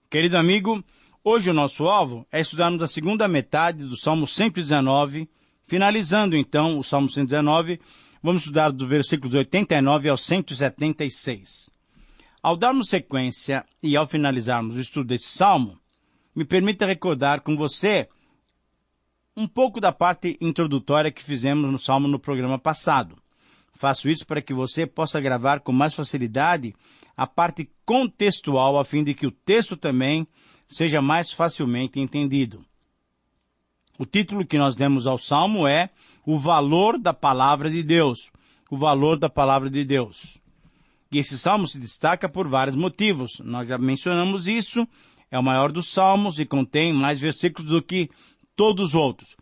Querido amigo, hoje o nosso alvo é estudarmos a segunda metade do Salmo 119, finalizando então o Salmo 119, vamos estudar dos versículos 89 ao 176. Ao darmos sequência e ao finalizarmos o estudo desse Salmo, me permita recordar com você um pouco da parte introdutória que fizemos no Salmo no programa passado. Faço isso para que você possa gravar com mais facilidade a parte contextual, a fim de que o texto também seja mais facilmente entendido. O título que nós demos ao Salmo é O Valor da Palavra de Deus. O Valor da Palavra de Deus. E esse Salmo se destaca por vários motivos. Nós já mencionamos isso. É o maior dos Salmos e contém mais versículos do que todos os outros.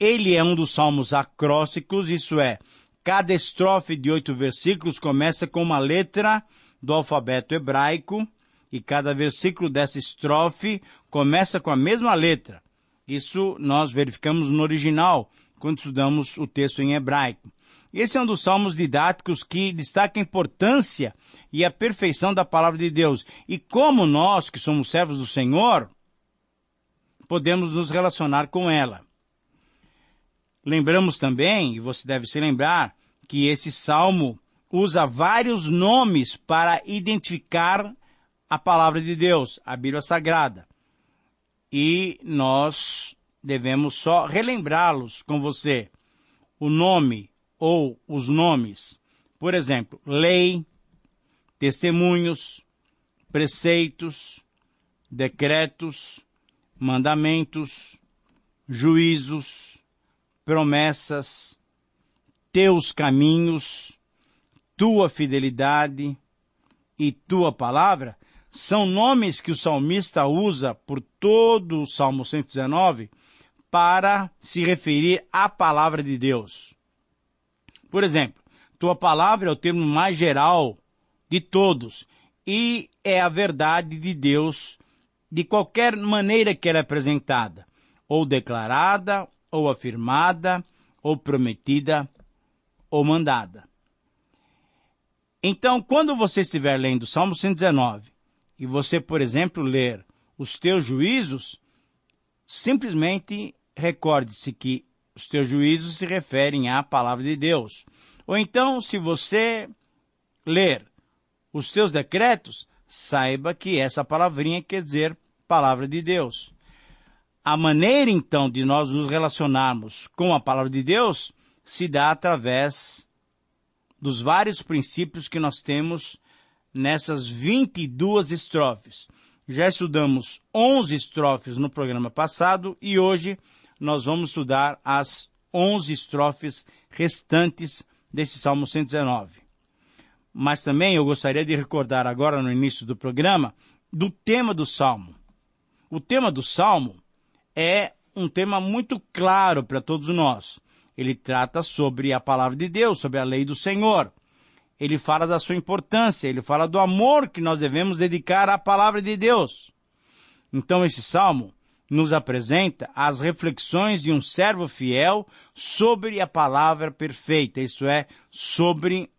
Ele é um dos Salmos acrósticos, isso é, cada estrofe de 8 versículos começa com uma letra do alfabeto hebraico e cada versículo dessa estrofe começa com a mesma letra. Isso nós verificamos no original, quando estudamos o texto em hebraico. Esse é um dos salmos didáticos que destaca a importância e a perfeição da palavra de Deus. E como nós, que somos servos do Senhor, podemos nos relacionar com ela. Lembramos também, e você deve se lembrar, que esse salmo usa vários nomes para identificar a palavra de Deus, a Bíblia Sagrada. E nós devemos só relembrá-los com você. O nome ou os nomes, por exemplo, lei, testemunhos, preceitos, decretos, mandamentos, juízos, promessas, teus caminhos, tua fidelidade e tua palavra, são nomes que o salmista usa por todo o Salmo 119 para se referir à palavra de Deus. Por exemplo, tua palavra é o termo mais geral de todos e é a verdade de Deus de qualquer maneira que ela é apresentada, ou declarada, ou afirmada, ou prometida, ou mandada. Então, quando você estiver lendo o Salmo 119, e você, por exemplo, ler os teus juízos, simplesmente recorde-se que os teus juízos se referem à palavra de Deus. Ou então, se você ler os teus decretos, saiba que essa palavrinha quer dizer palavra de Deus. A maneira, então, de nós nos relacionarmos com a palavra de Deus se dá através dos vários princípios que nós temos nessas 22 estrofes. Já estudamos 11 estrofes no programa passado e hoje nós vamos estudar as 11 estrofes restantes desse Salmo 119. Mas também eu gostaria de recordar agora no início do programa do tema do Salmo. O tema do Salmo é um tema muito claro para todos nós. Ele trata sobre a palavra de Deus, sobre a lei do Senhor. Ele fala da sua importância, ele fala do amor que nós devemos dedicar à palavra de Deus. Então esse salmo nos apresenta as reflexões de um servo fiel sobre a palavra perfeita, isso é, sobre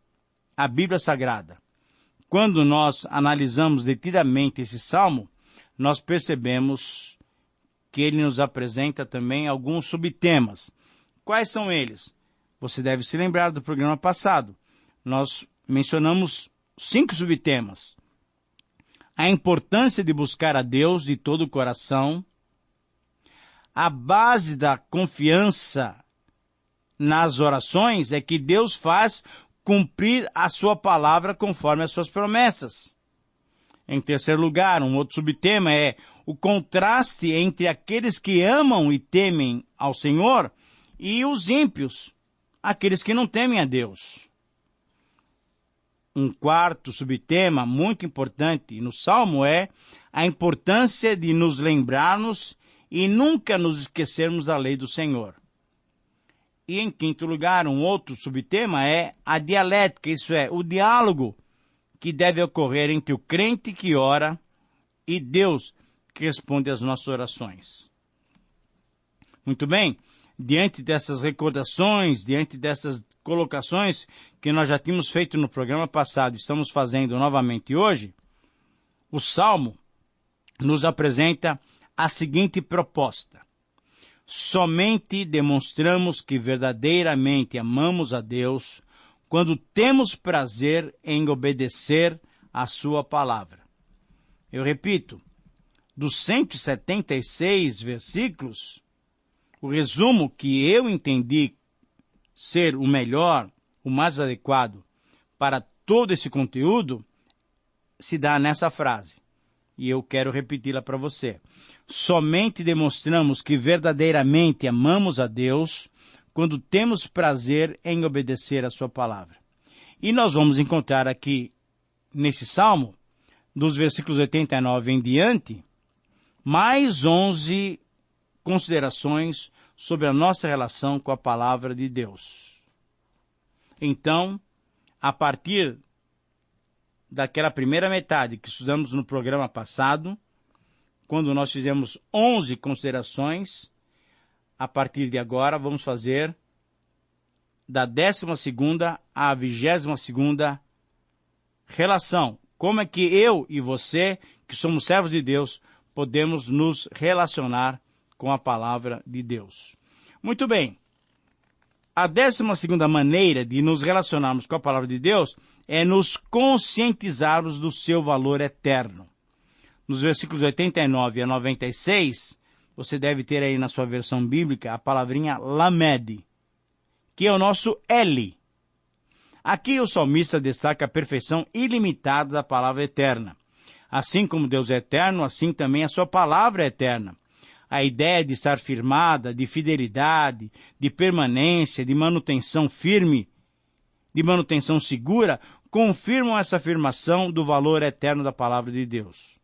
a Bíblia Sagrada. Quando nós analisamos detidamente esse salmo, nós percebemos que ele nos apresenta também alguns subtemas. Quais são eles? Você deve se lembrar do programa passado. Nós mencionamos 5 subtemas. A importância de buscar a Deus de todo o coração, a base da confiança nas orações é que Deus faz cumprir a sua palavra conforme as suas promessas. Em terceiro lugar, um outro subtema é o contraste entre aqueles que amam e temem ao Senhor e os ímpios, aqueles que não temem a Deus. Um quarto subtema muito importante no Salmo é a importância de nos lembrarmos e nunca nos esquecermos da lei do Senhor. E em quinto lugar, um outro subtema é a dialética, isso é, o diálogo que deve ocorrer entre o crente que ora e Deus que responde às nossas orações. Muito bem, diante dessas recordações, diante dessas colocações que nós já tínhamos feito no programa passado, estamos fazendo novamente hoje, o Salmo nos apresenta a seguinte proposta: somente demonstramos que verdadeiramente amamos a Deus quando temos prazer em obedecer a sua palavra. Eu repito, dos 176 versículos, o resumo que eu entendi ser o melhor, o mais adequado para todo esse conteúdo, se dá nessa frase. E eu quero repeti-la para você. Somente demonstramos que verdadeiramente amamos a Deus quando temos prazer em obedecer a sua palavra. E nós vamos encontrar aqui, nesse salmo, dos versículos 89 em diante, mais 11 considerações sobre a nossa relação com a palavra de Deus. Então, a partir daquela primeira metade que estudamos no programa passado, quando nós fizemos 11 considerações, a partir de agora vamos fazer da 12ª à 22ª relação. Como é que eu e você, que somos servos de Deus, podemos nos relacionar com a palavra de Deus? Muito bem. A 12ª maneira de nos relacionarmos com a palavra de Deus é nos conscientizarmos do seu valor eterno. Nos versículos 89 a 96, você deve ter aí na sua versão bíblica a palavrinha lamed, que é o nosso L. Aqui o salmista destaca a perfeição ilimitada da palavra eterna. Assim como Deus é eterno, assim também a sua palavra é eterna. A ideia de estar firmada, de fidelidade, de permanência, de manutenção firme, de manutenção segura, confirmam essa afirmação do valor eterno da palavra de Deus.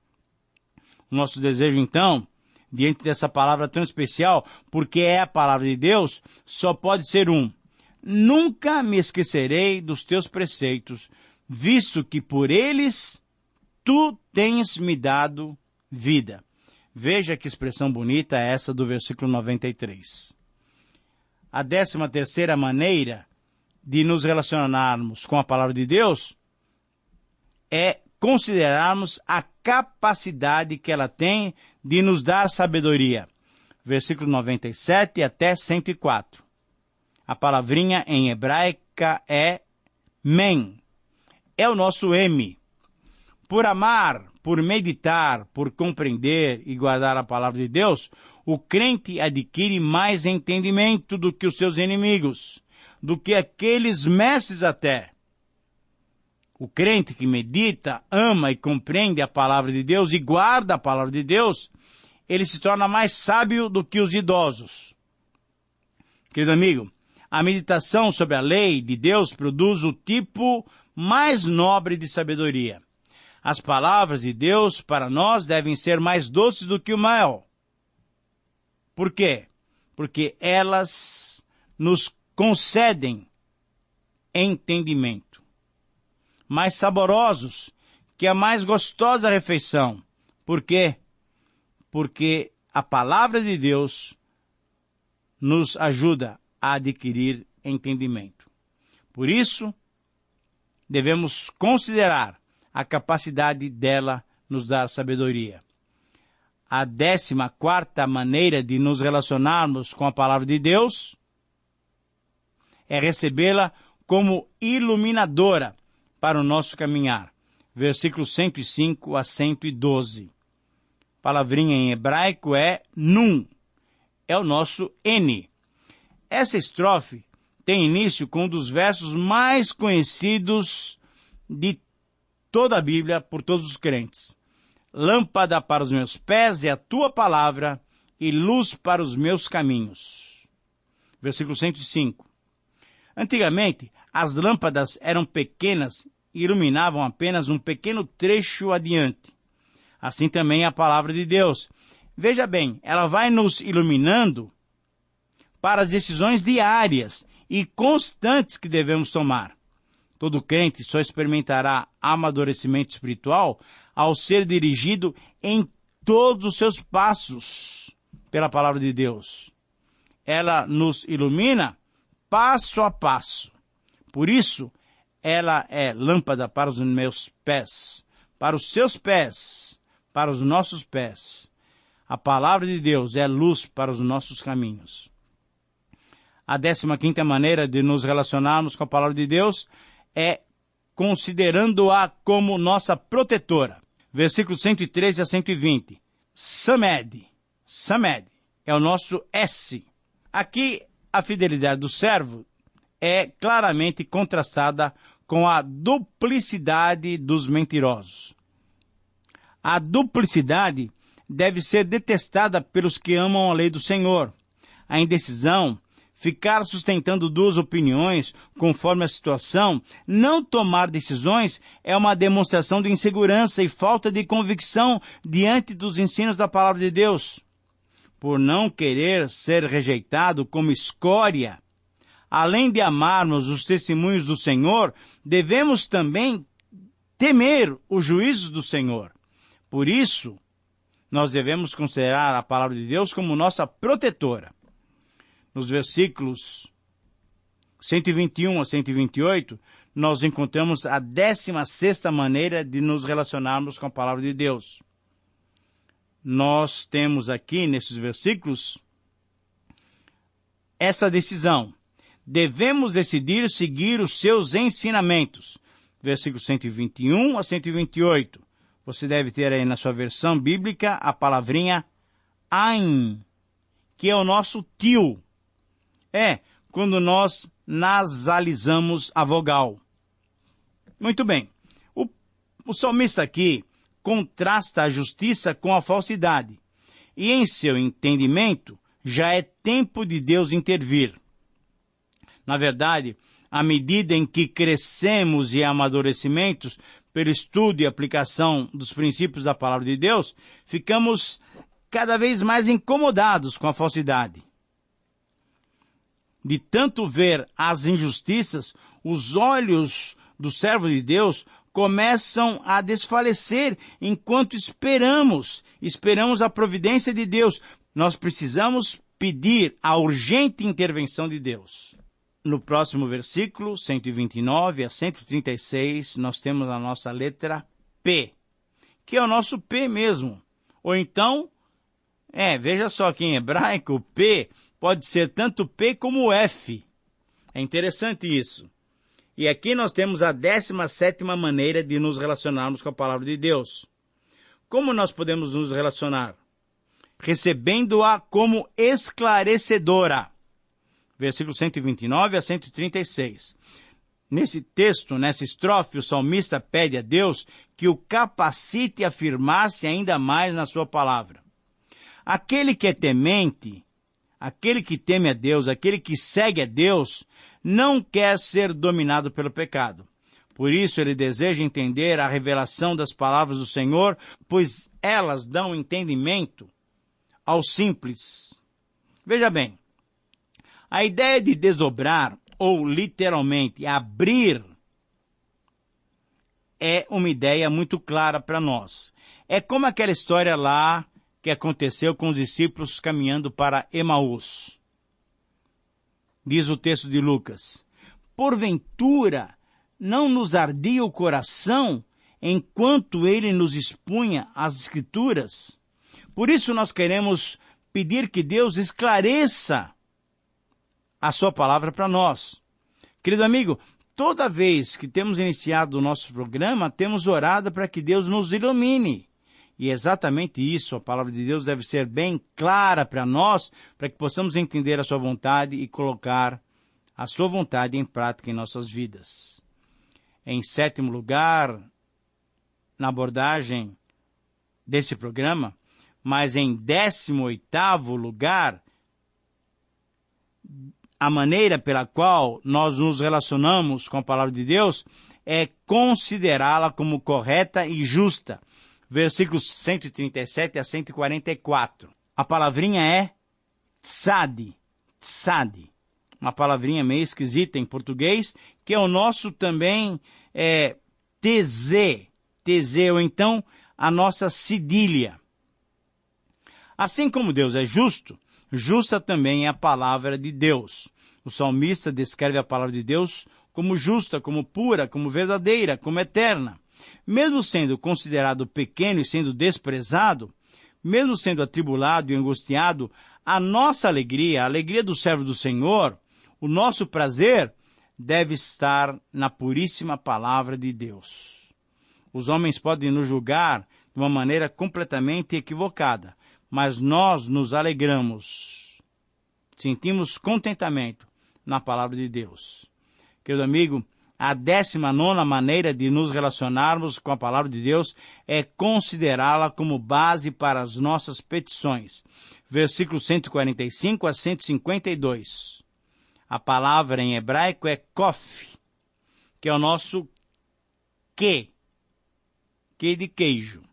O nosso desejo, então, diante dessa palavra tão especial, porque é a palavra de Deus, só pode ser um: nunca me esquecerei dos teus preceitos, visto que por eles tu tens me dado vida. Veja que expressão bonita é essa do versículo 93. A 13ª maneira de nos relacionarmos com a palavra de Deus é considerarmos a capacidade que ela tem de nos dar sabedoria. Versículo 97 até 104. A palavrinha em hebraica é men. É o nosso M. Por amar, por meditar, por compreender e guardar a palavra de Deus, o crente adquire mais entendimento do que os seus inimigos, do que aqueles mestres até. O crente que medita, ama e compreende a palavra de Deus e guarda a palavra de Deus, ele se torna mais sábio do que os idosos. Querido amigo, a meditação sobre a lei de Deus produz o tipo mais nobre de sabedoria. As palavras de Deus para nós devem ser mais doces do que o mel. Por quê? Porque elas nos concedem entendimento. Mais saborosos que a mais gostosa refeição. Por quê? Porque a palavra de Deus nos ajuda a adquirir entendimento. Por isso, devemos considerar a capacidade dela nos dar sabedoria. A 14ª maneira de nos relacionarmos com a palavra de Deus é recebê-la como iluminadora para o nosso caminhar. Versículos 105 a 112. Palavrinha em hebraico é nun. É o nosso N. Essa estrofe tem início com um dos versos mais conhecidos de toda a Bíblia por todos os crentes. Lâmpada para os meus pés é a tua palavra e luz para os meus caminhos. Versículo 105. Antigamente, as lâmpadas eram pequenas e iluminavam apenas um pequeno trecho adiante. Assim também a palavra de Deus. Veja bem, ela vai nos iluminando para as decisões diárias e constantes que devemos tomar. Todo crente só experimentará amadurecimento espiritual ao ser dirigido em todos os seus passos pela palavra de Deus. Ela nos ilumina passo a passo. Por isso, ela é lâmpada para os meus pés, para os seus pés, para os nossos pés. A palavra de Deus é luz para os nossos caminhos. A 15ª maneira de nos relacionarmos com a palavra de Deus é considerando-a como nossa protetora. Versículos 113 a 120. Samed é o nosso S. Aqui, a fidelidade do servo é claramente contrastada com a duplicidade dos mentirosos. A duplicidade deve ser detestada pelos que amam a lei do Senhor. A indecisão, ficar sustentando duas opiniões conforme a situação, não tomar decisões é uma demonstração de insegurança e falta de convicção diante dos ensinos da palavra de Deus. Por não querer ser rejeitado como escória, além de amarmos os testemunhos do Senhor, devemos também temer os juízos do Senhor. Por isso, nós devemos considerar a palavra de Deus como nossa protetora. Nos versículos 121 a 128, nós encontramos a 16ª maneira de nos relacionarmos com a palavra de Deus. Nós temos aqui, nesses versículos, essa decisão. Devemos decidir seguir os seus ensinamentos. Versículos 121 a 128. Você deve ter aí na sua versão bíblica a palavrinha Ain, que é o nosso tio. É quando nós nasalizamos a vogal. Muito bem. O salmista aqui contrasta a justiça com a falsidade. E em seu entendimento, já é tempo de Deus intervir. Na verdade, à medida em que crescemos e amadurecemos pelo estudo e aplicação dos princípios da palavra de Deus, ficamos cada vez mais incomodados com a falsidade. De tanto ver as injustiças, os olhos do servo de Deus começam a desfalecer enquanto esperamos a providência de Deus. Nós precisamos pedir a urgente intervenção de Deus. No próximo versículo, 129 a 136, nós temos a nossa letra P, que é o nosso P mesmo. Ou então, veja só que em hebraico, o P pode ser tanto P como F. É interessante isso. E aqui nós temos a 17ª maneira de nos relacionarmos com a palavra de Deus. Como nós podemos nos relacionar? Recebendo-a como esclarecedora. Versículos 129 a 136. Nesse texto, nessa estrofe, o salmista pede a Deus que o capacite a afirmar-se ainda mais na sua palavra. Aquele que é temente, aquele que teme a Deus, aquele que segue a Deus, não quer ser dominado pelo pecado. Por isso ele deseja entender a revelação das palavras do Senhor, pois elas dão entendimento aos simples. Veja bem, a ideia de desdobrar, ou literalmente abrir, é uma ideia muito clara para nós. É como aquela história lá que aconteceu com os discípulos caminhando para Emaús. Diz o texto de Lucas: porventura não nos ardia o coração enquanto ele nos expunha as Escrituras? Por isso nós queremos pedir que Deus esclareça a sua palavra para nós. Querido amigo, toda vez que temos iniciado o nosso programa, temos orado para que Deus nos ilumine. E é exatamente isso, a palavra de Deus deve ser bem clara para nós, para que possamos entender a sua vontade e colocar a sua vontade em prática em nossas vidas. Em 7º lugar, na abordagem desse programa, mas em 18º lugar, a maneira pela qual nós nos relacionamos com a palavra de Deus é considerá-la como correta e justa. Versículos 137 a 144. A palavrinha é tzad. Uma palavrinha meio esquisita em português, que é o nosso também TZ, ou então a nossa cedilha. Assim como Deus é justo, justa também é a palavra de Deus. O salmista descreve a palavra de Deus como justa, como pura, como verdadeira, como eterna. Mesmo sendo considerado pequeno e sendo desprezado, mesmo sendo atribulado e angustiado, a nossa alegria, a alegria do servo do Senhor, o nosso prazer, deve estar na puríssima palavra de Deus. Os homens podem nos julgar de uma maneira completamente equivocada, mas nós nos alegramos, sentimos contentamento na palavra de Deus. Querido amigo, a 19ª maneira de nos relacionarmos com a palavra de Deus é considerá-la como base para as nossas petições. Versículos 145 a 152. A palavra em hebraico é kof, que é o nosso que de queijo.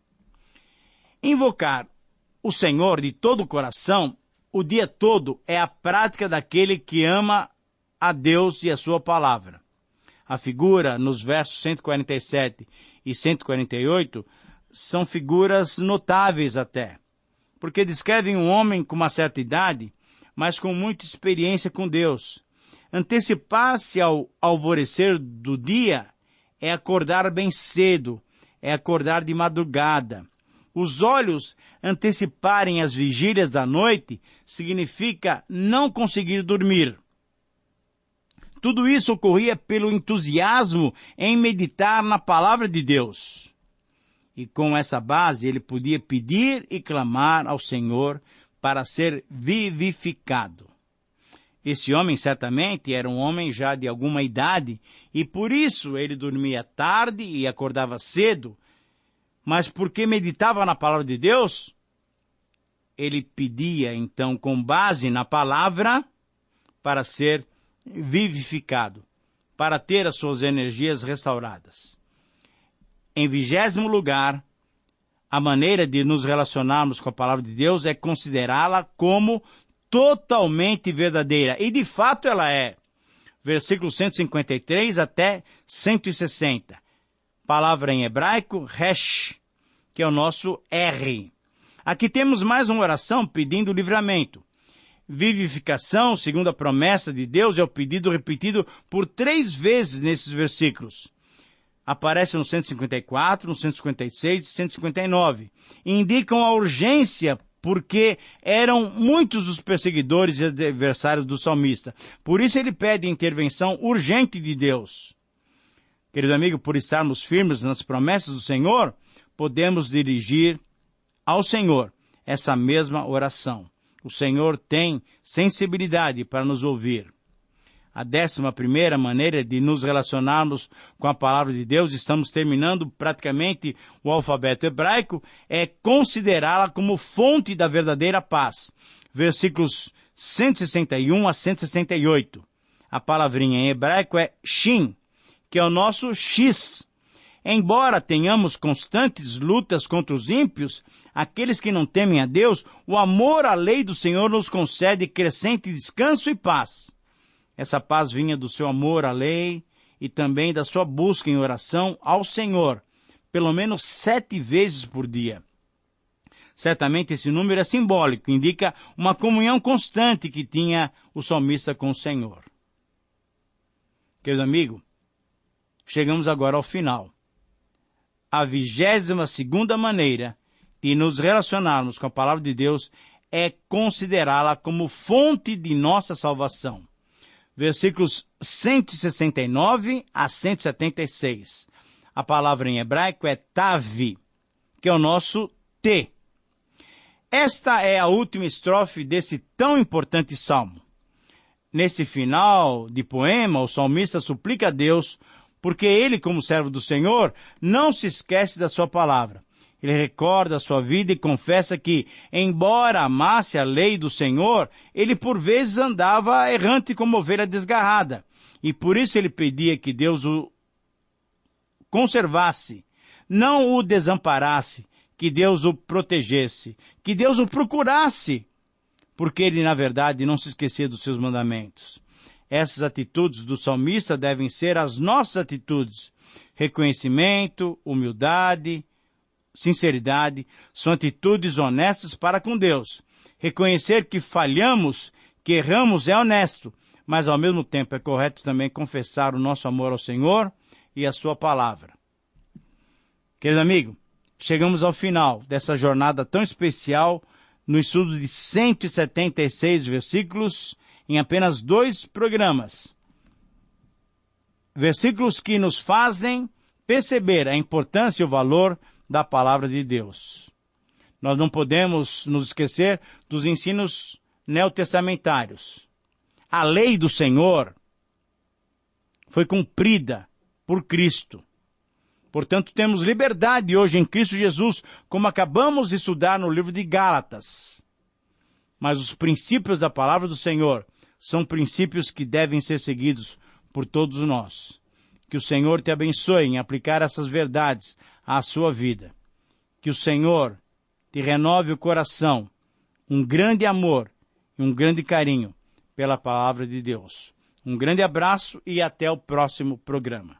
Invocar o Senhor de todo o coração, o dia todo, é a prática daquele que ama a Deus e a sua palavra. A figura nos versos 147 e 148 são figuras notáveis até, porque descrevem um homem com uma certa idade, mas com muita experiência com Deus. Antecipar-se ao alvorecer do dia é acordar bem cedo, é acordar de madrugada. Os olhos anteciparem as vigílias da noite significa não conseguir dormir. Tudo isso ocorria pelo entusiasmo em meditar na palavra de Deus. E com essa base ele podia pedir e clamar ao Senhor para ser vivificado. Esse homem certamente era um homem já de alguma idade e por isso ele dormia tarde e acordava cedo, mas porque meditava na palavra de Deus, ele pedia então com base na palavra para ser vivificado, para ter as suas energias restauradas. Em 20º lugar, a maneira de nos relacionarmos com a palavra de Deus é considerá-la como totalmente verdadeira. E de fato ela é. Versículos 153 até 160. Palavra em hebraico, resh, que é o nosso R. Aqui temos mais uma oração pedindo livramento. Vivificação, segundo a promessa de Deus, é o pedido repetido por 3 vezes nesses versículos. Aparece no 154, no 156 e 159. E indicam a urgência, porque eram muitos os perseguidores e adversários do salmista. Por isso ele pede intervenção urgente de Deus. Querido amigo, por estarmos firmes nas promessas do Senhor, podemos dirigir ao Senhor essa mesma oração. O Senhor tem sensibilidade para nos ouvir. A 11ª maneira de nos relacionarmos com a palavra de Deus, estamos terminando praticamente o alfabeto hebraico, é considerá-la como fonte da verdadeira paz. Versículos 161 a 168. A palavrinha em hebraico é shin, que é o nosso X. Embora tenhamos constantes lutas contra os ímpios, aqueles que não temem a Deus, o amor à lei do Senhor nos concede crescente descanso e paz. Essa paz vinha do seu amor à lei e também da sua busca em oração ao Senhor, pelo menos 7 vezes por dia. Certamente esse número é simbólico, indica uma comunhão constante que tinha o salmista com o Senhor. Querido amigo, chegamos agora ao final. A 22ª maneira de nos relacionarmos com a palavra de Deus é considerá-la como fonte de nossa salvação. Versículos 169 a 176. A palavra em hebraico é tavi, que é o nosso T. Esta é a última estrofe desse tão importante salmo. Nesse final de poema, o salmista suplica a Deus, porque ele, como servo do Senhor, não se esquece da sua palavra. Ele recorda a sua vida e confessa que, embora amasse a lei do Senhor, ele por vezes andava errante como ovelha desgarrada. E por isso ele pedia que Deus o conservasse, não o desamparasse, que Deus o protegesse, que Deus o procurasse, porque ele, na verdade, não se esquecia dos seus mandamentos. Essas atitudes do salmista devem ser as nossas atitudes. Reconhecimento, humildade, sinceridade, são atitudes honestas para com Deus. Reconhecer que falhamos, que erramos é honesto, mas ao mesmo tempo é correto também confessar o nosso amor ao Senhor e a sua palavra. Querido amigo, chegamos ao final dessa jornada tão especial no estudo de 176 versículos em apenas 2 programas. Versículos que nos fazem perceber a importância e o valor da palavra de Deus. Nós não podemos nos esquecer dos ensinos neotestamentários. A lei do Senhor foi cumprida por Cristo. Portanto, temos liberdade hoje em Cristo Jesus, como acabamos de estudar no livro de Gálatas. Mas os princípios da palavra do Senhor são princípios que devem ser seguidos por todos nós. Que o Senhor te abençoe em aplicar essas verdades à sua vida. Que o Senhor te renove o coração, um grande amor e um grande carinho pela palavra de Deus. Um grande abraço e até o próximo programa.